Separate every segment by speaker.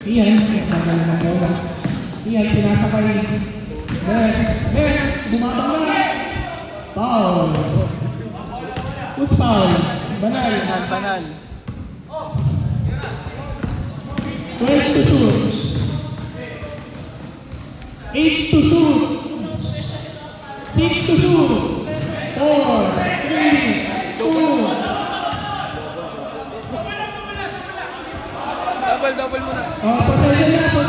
Speaker 1: Iyan, nagdala ng bola. Iyan, pinasakay. Bumabang na. Foul. Who's foul? Banal.
Speaker 2: Banal.
Speaker 1: 12 to shoot. 8 to shoot. 6 to shoot. 4, 3, 2.
Speaker 2: Double muna.
Speaker 1: Oh, possession na ako.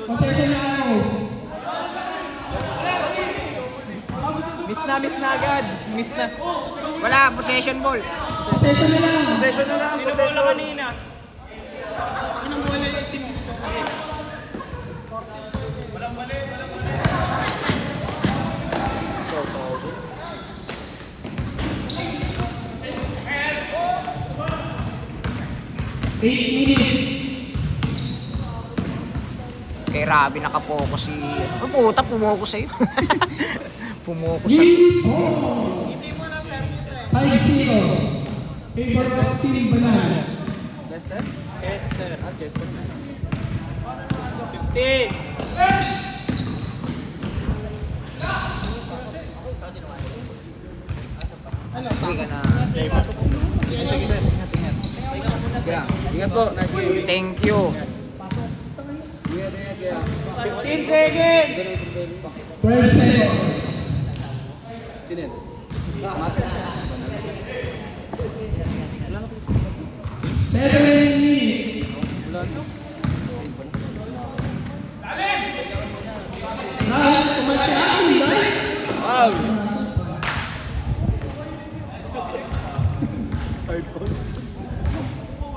Speaker 1: Possession na ako.
Speaker 2: Miss na agad. Miss na. Wala, possession ball.
Speaker 1: Possession na lang.
Speaker 2: Possession na kanina.
Speaker 1: Anong bola yung team?
Speaker 3: Walang mali.
Speaker 1: 8 minutes.
Speaker 2: Kay Rabi nakapokus si... Ang puta, pumokus sa'yo. Pumokus sa...
Speaker 1: Oh. 5-0. Favor of Team Banana.
Speaker 2: Chester? Chester. Chester. 50. Hindi ka na... Ingat po. Thank you. 15 seconds!
Speaker 1: 12 seconds. 7 minutes. Lahat kumatsi action, guys.
Speaker 2: Wow!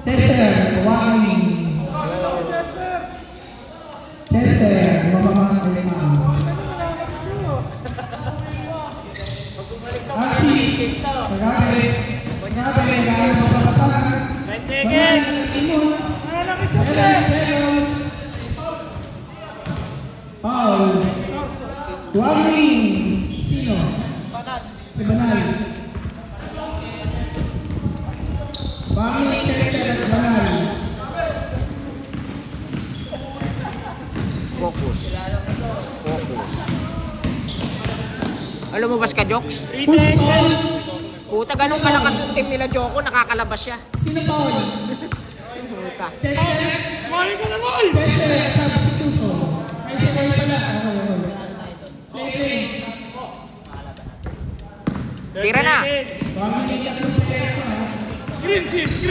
Speaker 1: Chester, walking. Chester, mababang limang. Archie, pagkakalik. Pagkakalik, dahil mapapasan.
Speaker 2: 10 seconds!
Speaker 1: 7 seconds. Foul. Warning. Sino? Si Banal. Warning, Chester at Banal.
Speaker 2: Focus. Focus. Alam mo ba ka, Jokes?
Speaker 1: Who's foul?
Speaker 2: Puta, ganun kalakas yung team nila, Joko. Nakakalabas siya.
Speaker 1: Sino foul?
Speaker 2: Puta.
Speaker 1: Chester. Mali ka naman! Chester at substitution. Ay, Chester pala. Play.
Speaker 2: Tira na.
Speaker 1: Warning, tatlong players na.
Speaker 2: Green.
Speaker 1: 6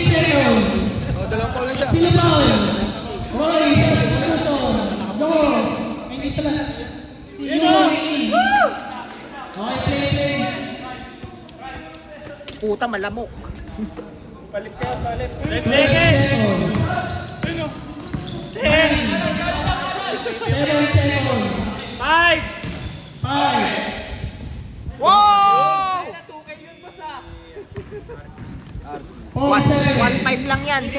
Speaker 1: seconds.
Speaker 2: O, dalawang paulo siya.
Speaker 1: Sino foul? Roy, substitution. Go! Ay, hindi pala. Sino? Okay, play.
Speaker 2: Puta, malamok.
Speaker 3: Balik ka, balik.
Speaker 1: 10 seconds. 10. 7 seconds.
Speaker 2: 5!
Speaker 1: 5.
Speaker 2: Wow!
Speaker 1: 4 seconds.
Speaker 2: 1.5 lang yan.
Speaker 1: 5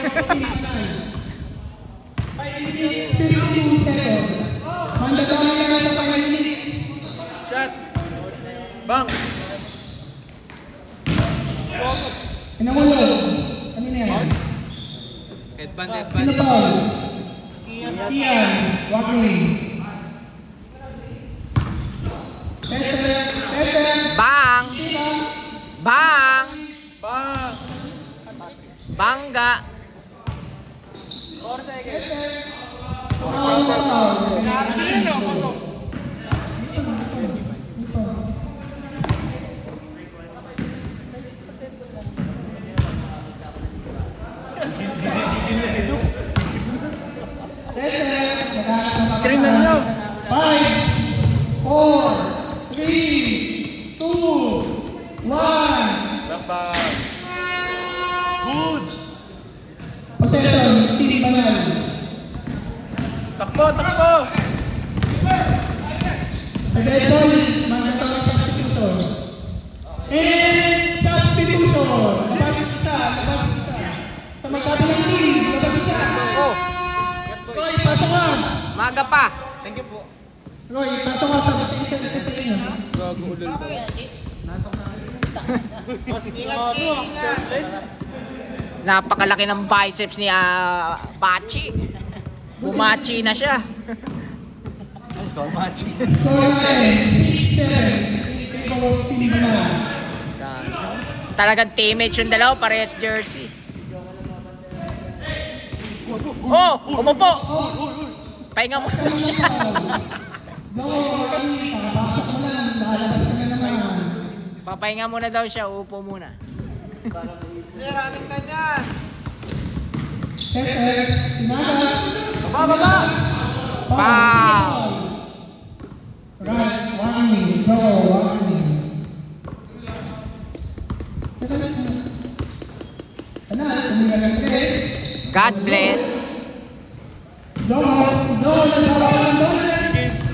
Speaker 1: minutes, 52 seconds. Mandatory ka na sa 5 minutes.
Speaker 2: Shot. Bang.
Speaker 1: Inamulog. Ano na yan?
Speaker 2: Headband.
Speaker 1: Sino foul? Ian. Walking. Chester.
Speaker 2: Bang.
Speaker 1: Sino?
Speaker 2: Bang. Bangga. Screen na nyo.
Speaker 1: 5, 4, 3, 2, 1.
Speaker 3: Good!
Speaker 1: Possession, Team Banal.
Speaker 3: Takbo!
Speaker 1: Possession, mandatory substitution. And substitution. Labas isa. Sa magkabilang team, labas isa.
Speaker 2: Oh,
Speaker 1: Roy, pasok ka.
Speaker 2: maga pa. Thank you po.
Speaker 1: Roy, pasok ka sa isa sa inyo.
Speaker 2: Gago ulol ko.
Speaker 3: Mas ingat.
Speaker 2: Napakalaki ng biceps ni Bachi. Bumachi na siya.
Speaker 3: Let's go, Machi.
Speaker 1: Score natin, 6-7. Favor Team Bananan.
Speaker 2: Talagang teammates yung dalawa, parehas jersey. Oh! Umupo! Pahinga mo na siya.
Speaker 1: Go, Rocky. Pakapasok mo lang. Nakalabas ka na naman.
Speaker 2: Papahinga muna daw siya, upo muna.
Speaker 3: Running time yan.
Speaker 1: Set. Tinaga.
Speaker 3: Baba!
Speaker 2: Wow!
Speaker 1: Right, warning. Go, warning. Sana, tumira ng tres.
Speaker 2: God bless.
Speaker 1: Go, nagbabawan.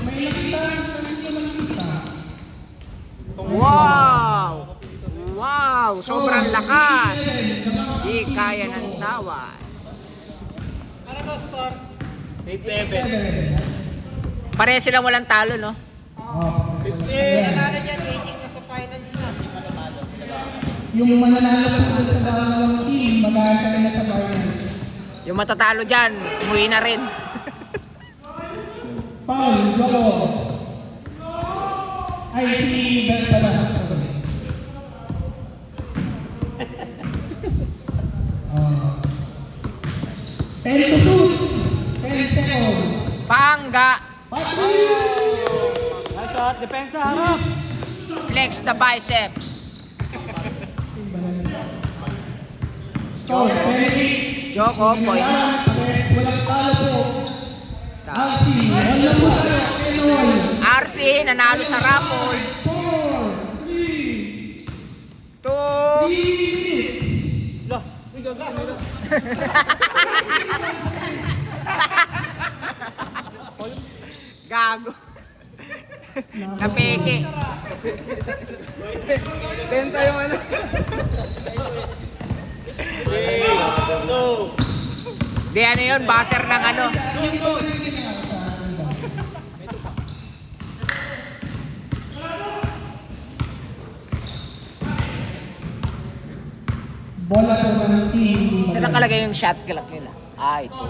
Speaker 1: May nakita.
Speaker 2: Wow! Wow! Sobrang lakas! Di kaya ng tawas.
Speaker 3: Ano ba score? 8-7.
Speaker 2: Pareha silang walang talo, no?
Speaker 3: Nanalo niyan, waiting na sa finals na.
Speaker 1: Yung mananalo po sa dalawang team, mag-aantay na sa finals.
Speaker 2: Yung matatalo dyan, umuwi na rin.
Speaker 1: Paul, go. Ay, si Beth pala. Sorry. 10 to shoot. 10 seconds.
Speaker 2: Pangga!
Speaker 3: Nice shot, depensa harap.
Speaker 2: Flex the biceps.
Speaker 1: Score, 28.
Speaker 2: Joko, point.
Speaker 1: Walang talo po. RC, wala po siya.
Speaker 2: RC, nanalo sa raffle.
Speaker 1: 4, 3,
Speaker 2: 2.
Speaker 1: 3 minutes.
Speaker 3: Lah, ikaw na.
Speaker 2: Gago. Napeke.
Speaker 3: Benta yung ano.
Speaker 2: Di ano yun, buzzer ng ano.
Speaker 1: Bola po ng team.
Speaker 2: Saan nakalagay yung shot clock nila? Ah, ito.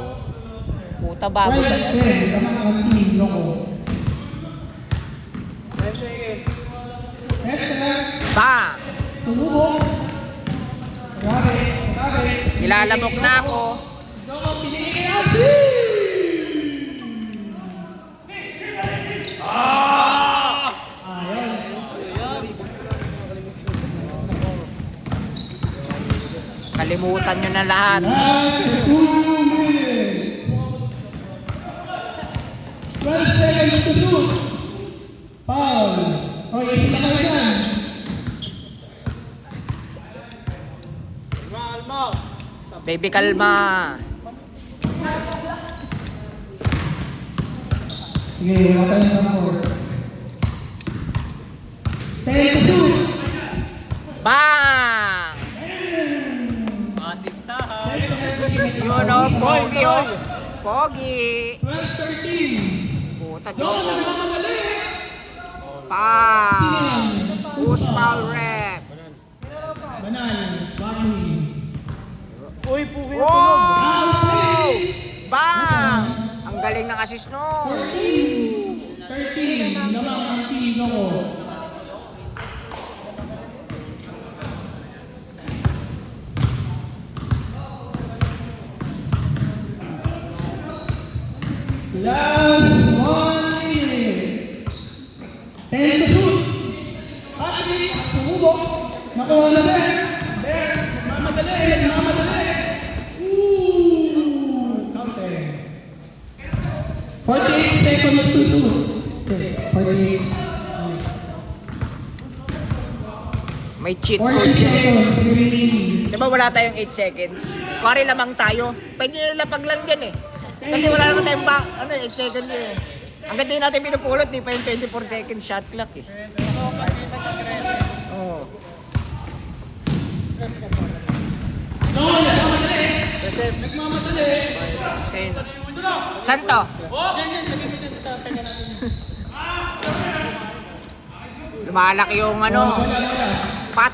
Speaker 2: Puta, bago ba yan?
Speaker 1: 12, tamang ang team. Loko.
Speaker 2: Bang!
Speaker 1: Tumubok. Grabe.
Speaker 2: Nilalabok na ako.
Speaker 1: Loko, pinigil kay RC!
Speaker 2: Kalimutan nyo na lahat.
Speaker 1: Last 2 minutes. 12 seconds to shoot. Foul. O, isa ka dyan.
Speaker 2: Baby, kalma.
Speaker 1: Sige, wala tayong number. 10 to shoot.
Speaker 2: Bang!
Speaker 3: Masinta ha.
Speaker 2: Yun o, pogi o. Pogi.
Speaker 1: 12-13.
Speaker 2: Puta,
Speaker 1: Loko,
Speaker 2: Joko.
Speaker 1: nagmamadali.
Speaker 2: Pang! Push foul rep.
Speaker 1: Banal. Barney.
Speaker 3: Uy, pugi na tunog.
Speaker 2: Wow! Bang! Ang galing ng assist no.
Speaker 1: 13 naman ang team Loko. Last 1 minute. 10 to shoot. Patrick, tumubok. Nakuha na Ben. Ben, nagmamadali. Counter. 48 seconds to shoot. Okay, 48.
Speaker 2: May cheat
Speaker 1: 40
Speaker 2: code yun.
Speaker 1: seconds remaining.
Speaker 2: Diba wala tayong 8 seconds? Kuwari lamang tayo. Pwede nyo lapag lang dyan eh. Kasi wala naman tayong 8 seconds eh. Ang ganda yun natin pinupulot, di pa yung 24 seconds shot clock eh. Oo.
Speaker 1: Nagmamadali.
Speaker 2: Okay. Saan to? Lumalaki yung ano, pat.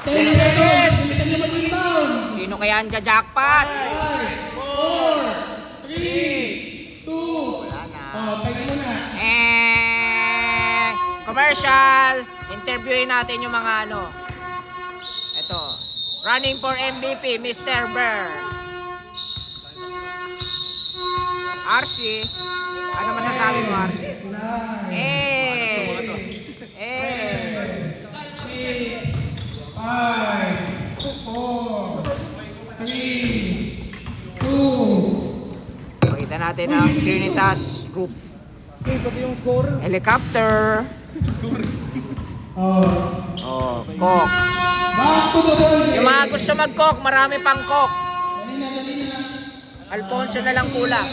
Speaker 1: 10 seconds. Bilisan niyo mag-inbound.
Speaker 2: kaya jackpot?
Speaker 1: 5, 4, 3, 2.
Speaker 2: Wala na.
Speaker 1: Pwede mo na.
Speaker 2: Commercial. Interviewin natin yung mga ano. Ito. Running for MVP, Mr. Burr. RC. Ano masasabi mo, RC?
Speaker 1: 5, 4, 3, 2.
Speaker 2: Pakita natin ang Trinitas Group.
Speaker 3: Pati yung score.
Speaker 2: Helicopter. Oh, Coke.
Speaker 1: Back to the ball.
Speaker 2: Yung mga gusto mag-Coke, marami pang Coke. Alfonso na lang kulang.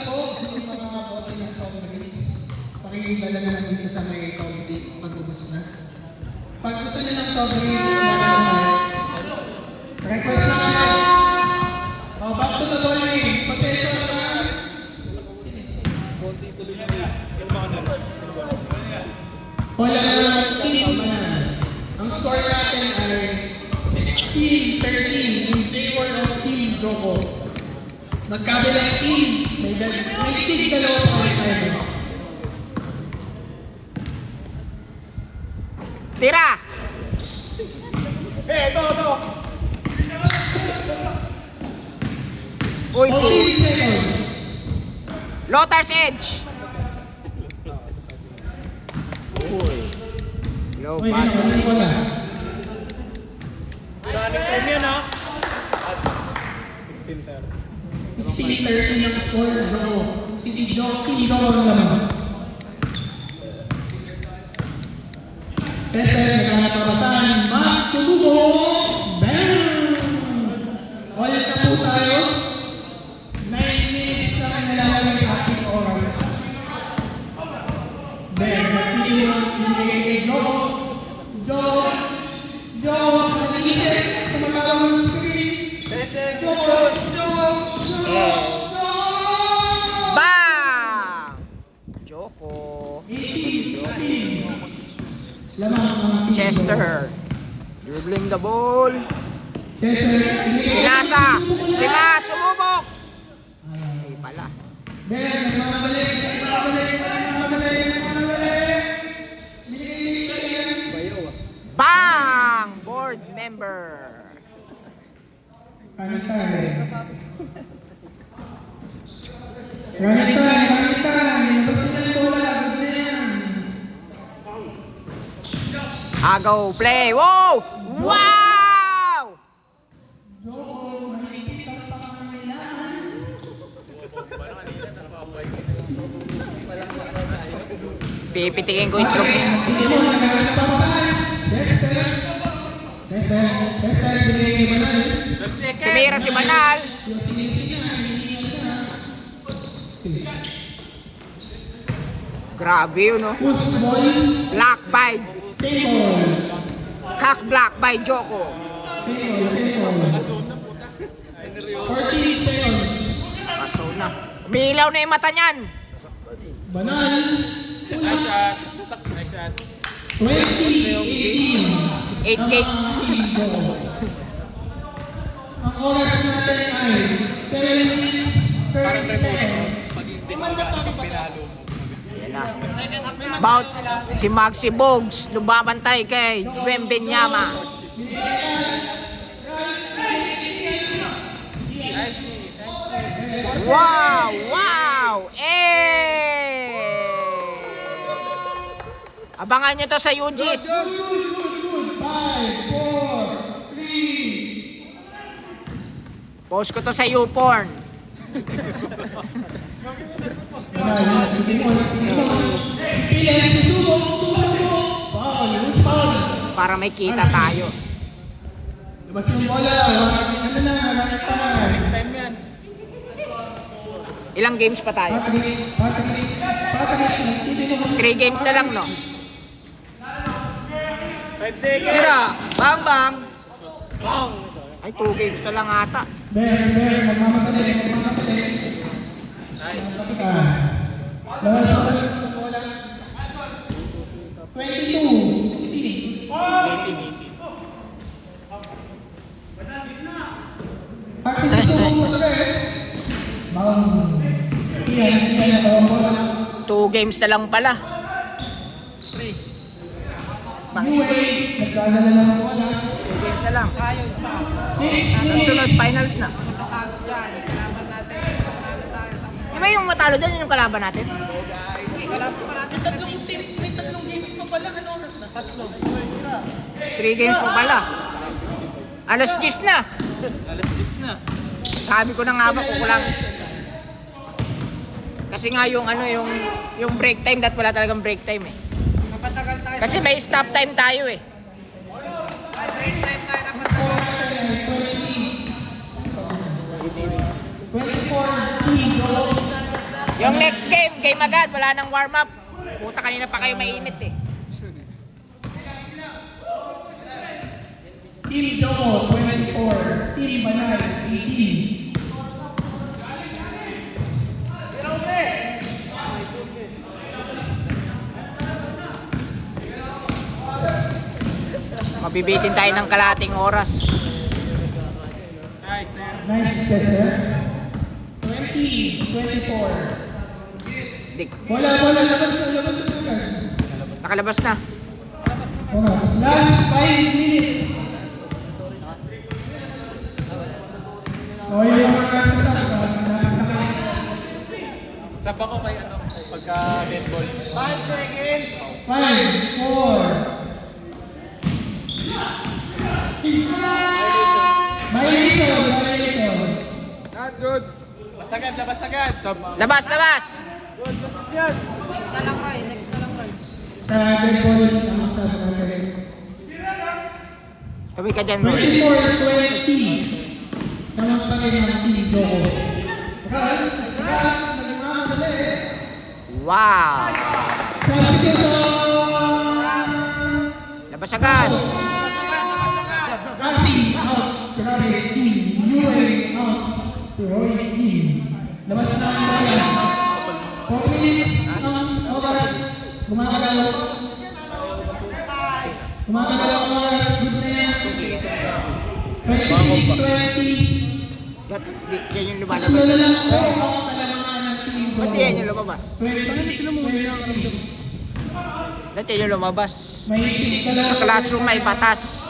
Speaker 1: Pakikidala na lang dito sa may kaunti pag-ubos na. Pag gusto nyo ng soft drinks, request na kayo. Back to the ball game. Pasensya na lang. Wala na lang team. Ang score natin ay 16-13 in favor of Team Joko. Magkabilang team, may tig dalawa pa rin tayo.
Speaker 2: Tira!
Speaker 1: Ito.
Speaker 2: Uy,
Speaker 1: 14 seconds.
Speaker 2: Lotar's Edge. Low
Speaker 1: Uy,
Speaker 2: bat.
Speaker 1: wala.
Speaker 3: Running time yan ha.
Speaker 1: 16-13 ang score. Joko. Si Jockey Joko naman. Tester, nagkakapasan. Max, sumubok. Bam! Ulit na po tayo. 9 minutes na nilalagay ang ating oras. Then, napili yung binigay kay Joko. Joko, nag-iisip. Sumagalaw ng screen. Joko.
Speaker 2: Bang! Joko. Chester. Dribbling the ball. Pinasa. Si Matt, sumubok. Ay pala. Bang! Board member. Agaw play. Wow! Wow! Pipitikin ko itlog niya. Tumira si Manal. Grabe yun, no? Black by Cock Black by Joko.
Speaker 1: 14 seconds.
Speaker 2: Paso na. Umiilaw na yung mata niyan.
Speaker 1: Banal.
Speaker 3: Nice shot. Nice shot.
Speaker 1: 20-18.
Speaker 2: 8 games.
Speaker 1: Ang oras natin ay 7 minutes 30 seconds.
Speaker 2: Yan na. About si Maxi Bogs lumabantay kay Wembenyama. Wow! Wow! Abangan nyo to sa UG's.
Speaker 1: 5, 4, 3.
Speaker 2: Post ko to sa YouPorn. Para may kita tayo.
Speaker 1: Labas yung bola. Ano na,
Speaker 3: Time yan.
Speaker 2: Ilang games pa tayo?
Speaker 1: Patrick.
Speaker 2: 3 games na lang, no?
Speaker 3: 5 seconds. Tira. Bang bang.
Speaker 2: Ay, 2 games na lang ata.
Speaker 1: Magmamadali.
Speaker 3: Nice.
Speaker 1: Labas yung bola. 22, 16.
Speaker 2: 18.
Speaker 1: 30 sa rest. Iyan na bola.
Speaker 2: 2 games na lang pala.
Speaker 1: UA, nagkala na lang bola.
Speaker 2: 2 games na lang.
Speaker 3: Tayo isa.
Speaker 2: Sunod, finals na.
Speaker 3: Matatalo dyan. Kalaban natin. Matatalo tayo.
Speaker 2: Di ba yung matalo dyan, yun yung kalaban natin?
Speaker 3: Kalaban pa natin.
Speaker 1: May tatlong games pa pala. Ano oras na?
Speaker 2: 3 games mo pala. Alas 10 na. Sabi ko na nga ba, kukulang. Kasi nga yung ano, yung break time, dat wala talagang break time eh.
Speaker 3: Napatagal tayo.
Speaker 2: Kasi may stop time tayo eh.
Speaker 3: Break time tayo. Napatagal.
Speaker 1: 24
Speaker 2: Yung next game, game agad, wala nang warm up. Puta, kanina pa kayo mainit eh.
Speaker 1: Team Joko, 24. Team Banal, 18.
Speaker 2: Mabibitin tayo ng kalating oras.
Speaker 1: Nice, sir. 20, 24.
Speaker 2: Dik,
Speaker 1: Bola, labas na sir.
Speaker 2: nakalabas na.
Speaker 1: Last 5 minutes. Yung mga
Speaker 4: Sab ako kay ano, pagka dead ball.
Speaker 3: 5 seconds.
Speaker 1: 5, 4. May ito.
Speaker 4: Not good. Basagad na basagad. Sab.
Speaker 2: Labas, labas!
Speaker 3: Next na lang, Ray. Next na lang, Ray.
Speaker 1: Sa dead ball, ang sa mga
Speaker 2: Kami ka dyan, Roy.
Speaker 1: 24-20. Naman pa rin ang team Joko. Nagmamadali.
Speaker 2: Wow! Labas agad!
Speaker 1: Kasi out. Grabe, team. UA out. Roy team. Labas na ang bola. 4 minutes ang oras. Gumagalaw. Gumagalaw ang oras. Good na yan. 26-20.
Speaker 2: Yan yung lumalabas. Ba't yan yung lumabas? Ba't yan yung lumabas? Sa classroom may batas.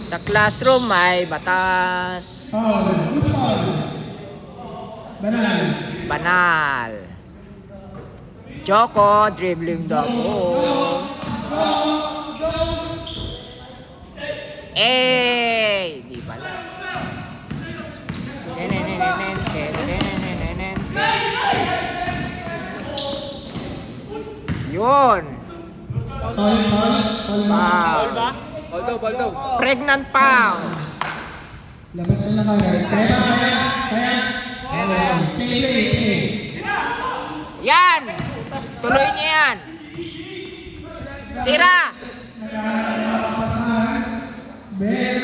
Speaker 2: Sa classroom may batas. Banal. Joko, dribbling the ball. Eh, di pala. Yun. Foul.
Speaker 4: Ball daw.
Speaker 2: Pregnant foul.
Speaker 1: Labas na kagad. Kaya.
Speaker 2: Yan. Tuloy niyo yan. Tira.
Speaker 1: Ben,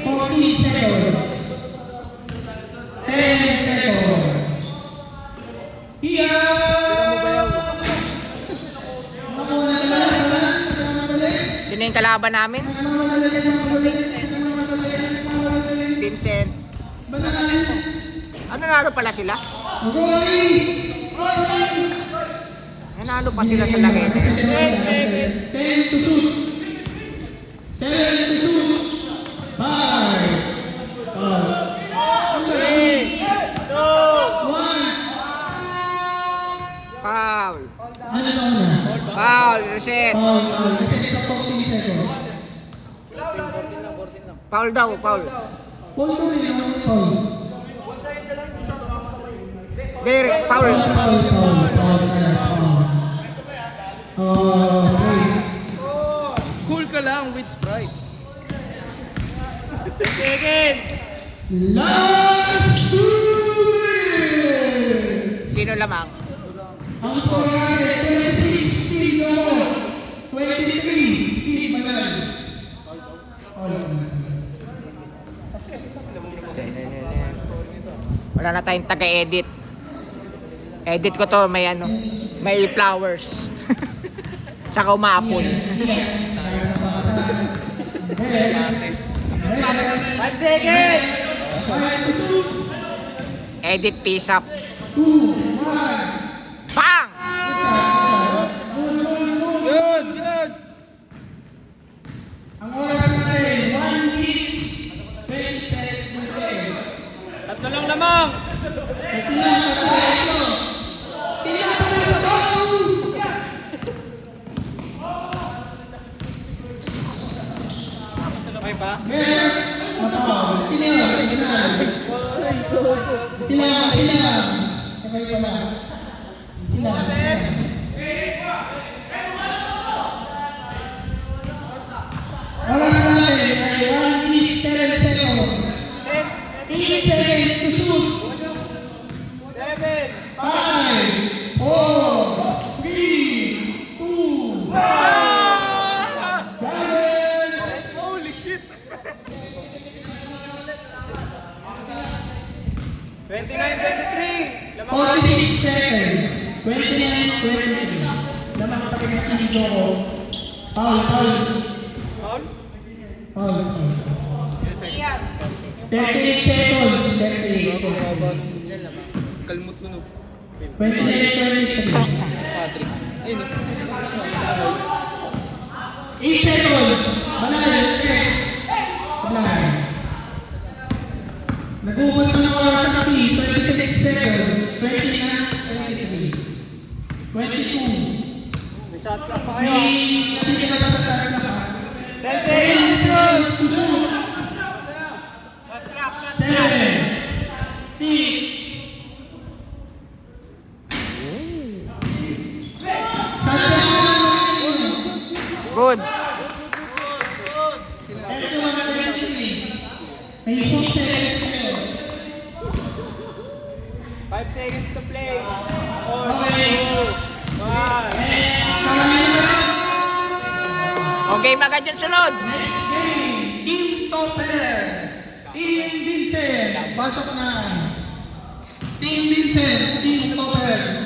Speaker 1: 14 seconds. 10 seconds.
Speaker 2: Sino yung kalaban namin? Vincent. Ano, nanalo pala sila? Nanalo pa sila sa lagay na yun.
Speaker 1: 10 to 2. 7 to 2. 5. 1.
Speaker 2: Foul.
Speaker 1: Ano na una?
Speaker 2: Foul, reset.
Speaker 1: Reset sa 14 seconds.
Speaker 2: Foul daw, foul.
Speaker 1: Foul to rin ang foul.
Speaker 2: There, foul.
Speaker 1: Okay.
Speaker 4: Cool ka lang with Sprite.
Speaker 1: Last 2 minutes!
Speaker 2: Sino lamang?
Speaker 1: Ang score ay 26 Team Joko, 23 Team Banal.
Speaker 2: Wala na tayong taga-edit. Edit ko to, may ano, may flowers. Saka umaapoy.
Speaker 4: 5 seconds!
Speaker 2: Edit peace up. Bang!
Speaker 4: Good, good!
Speaker 1: Ang oras natin, 1 minute, 27 seconds.
Speaker 4: Tatlo lang lamang! Okay pa?
Speaker 1: Oras natin ay 1 minute, 7 seconds. 8 seconds to shoot.
Speaker 4: 7!
Speaker 1: 5, 4, 3, 2, 1.
Speaker 4: Holy shit! 29-23! Lamang
Speaker 1: 46 seconds. 29, 23. Naman ang pagkakasino ko. Foul, foul.
Speaker 4: Foul?
Speaker 1: Foul. 38 seconds. 38.
Speaker 4: Kalmot mo no.
Speaker 1: 29, 23.
Speaker 4: Patrick. Ayun no.
Speaker 1: 8 seconds. Manalo. 10. Apply. Nag-ubos na ng oras sa P. 26 seconds. 29, 23. 22.
Speaker 4: May shot clock pa kayo.
Speaker 1: May natitira pa sa start na pa.
Speaker 4: 10 seconds!
Speaker 1: 7, 6,
Speaker 2: Good.
Speaker 1: may 4 seconds kayo.
Speaker 4: 5 seconds to play. 4,
Speaker 1: Okay.
Speaker 4: 2, 1.
Speaker 2: Okay, agad yung sunod.
Speaker 1: Team Topper. Team Vincent. Pasok na. Team Vincent. Team Topper.